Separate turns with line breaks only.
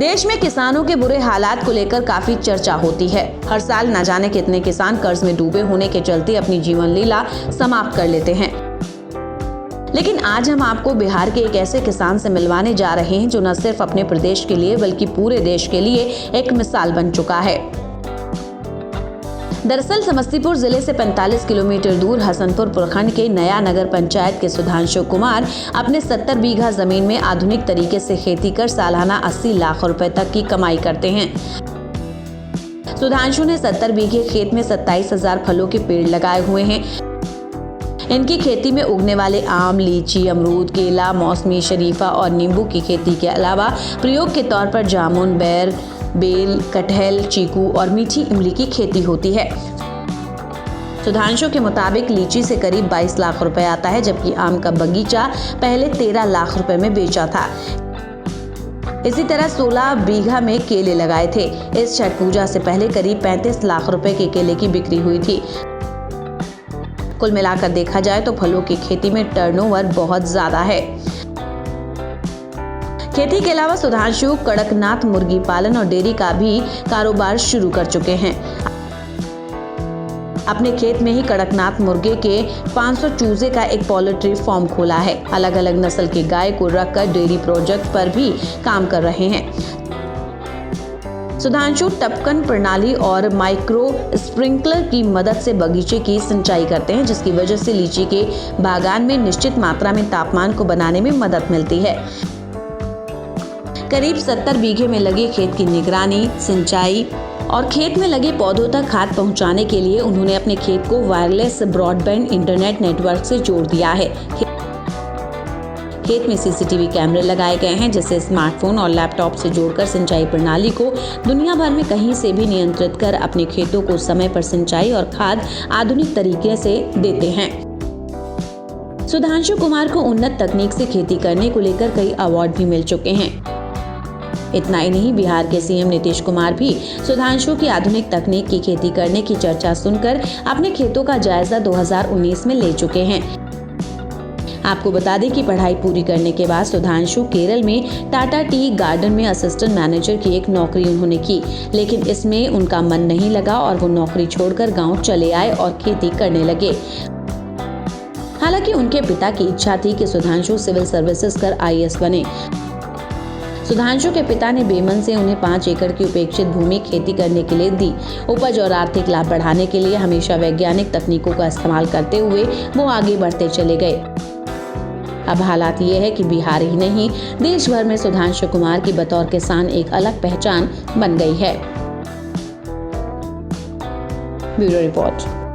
देश में किसानों के बुरे हालात को लेकर काफी चर्चा होती है। हर साल न जाने कितने किसान कर्ज में डूबे होने के चलते अपनी जीवन लीला समाप्त कर लेते हैं। लेकिन आज हम आपको बिहार के एक ऐसे किसान से मिलवाने जा रहे हैं जो न सिर्फ अपने प्रदेश के लिए बल्कि पूरे देश के लिए एक मिसाल बन चुका है। दरअसल समस्तीपुर जिले से 45 किलोमीटर दूर हसनपुर प्रखंड के नया नगर पंचायत के सुधांशु कुमार अपने 70 बीघा जमीन में आधुनिक तरीके से खेती कर सालाना 80 लाख रुपए तक की कमाई करते हैं। सुधांशु ने 70 बीघे खेत में 27,000 फलों के पेड़ लगाए हुए हैं। इनकी खेती में उगने वाले आम, लीची, अमरूद, केला, मौसमी, शरीफा और नींबू की खेती के अलावा प्रयोग के तौर पर जामुन, बेर, बेल, कटहल, चीकू और मीठी इमली की खेती होती है। सुधांशु के मुताबिक लीची से करीब 22 लाख रुपए आता है, जबकि आम का बगीचा पहले 13 लाख रुपए में बेचा था। इसी तरह 16 बीघा में केले लगाए थे। इस छठ पूजा से पहले करीब 35 लाख रुपए के केले की बिक्री हुई थी। कुल मिलाकर देखा जाए तो फलों की खेती में टर्नओवर बहुत ज्यादा है। खेती के अलावा सुधांशु कड़कनाथ मुर्गी पालन और डेयरी का भी कारोबार शुरू कर चुके हैं। अपने खेत में ही कड़कनाथ मुर्गे के 500 चूजे का एक पोल्ट्री फार्म खोला है। अलग अलग नस्ल के गाय को रखकर डेयरी प्रोजेक्ट पर भी काम कर रहे हैं। सुधांशु टपकन प्रणाली और माइक्रो स्प्रिंकलर की मदद से बगीचे की सिंचाई करते हैं, जिसकी वजह से लीची के बागान में निश्चित मात्रा में तापमान को बनाने में मदद मिलती है। करीब 70 बीघे में लगे खेत की निगरानी, सिंचाई और खेत में लगे पौधों तक खाद पहुंचाने के लिए उन्होंने अपने खेत को वायरलेस ब्रॉडबैंड इंटरनेट नेटवर्क से जोड़ दिया है। खेत में सीसीटीवी कैमरे लगाए गए हैं, जिससे स्मार्टफोन और लैपटॉप से जोड़कर सिंचाई प्रणाली को दुनिया भर में कहीं से भी नियंत्रित कर अपने खेतों को समय पर सिंचाई और खाद आधुनिक तरीके से देते हैं। सुधांशु कुमार को उन्नत तकनीक से खेती करने को लेकर कई अवार्ड भी मिल चुके हैं। इतना ही नहीं, बिहार के सीएम नीतीश कुमार भी सुधांशु की आधुनिक तकनीक की खेती करने की चर्चा सुनकर अपने खेतों का जायजा 2019 में ले चुके हैं। आपको बता दें कि पढ़ाई पूरी करने के बाद सुधांशु केरल में टाटा टी गार्डन में असिस्टेंट मैनेजर की एक नौकरी उन्होंने की, लेकिन इसमें उनका मन नहीं लगा और वो नौकरी छोड़कर गांव चले आए और खेती करने लगे। हालांकि उनके पिता की इच्छा थी कि सुधांशु सिविल सर्विसेज कर IAS बने। सुधांशु के पिता ने बेमन से उन्हें 5 एकड़ की उपेक्षित भूमि खेती करने के लिए दी। उपज और आर्थिक लाभ बढ़ाने के लिए हमेशा वैज्ञानिक तकनीकों का इस्तेमाल करते हुए वो आगे बढ़ते चले गए। अब हालात ये है कि बिहार ही नहीं, देश भर में सुधांशु कुमार की बतौर किसान एक अलग पहचान बन गई है। Bureau report.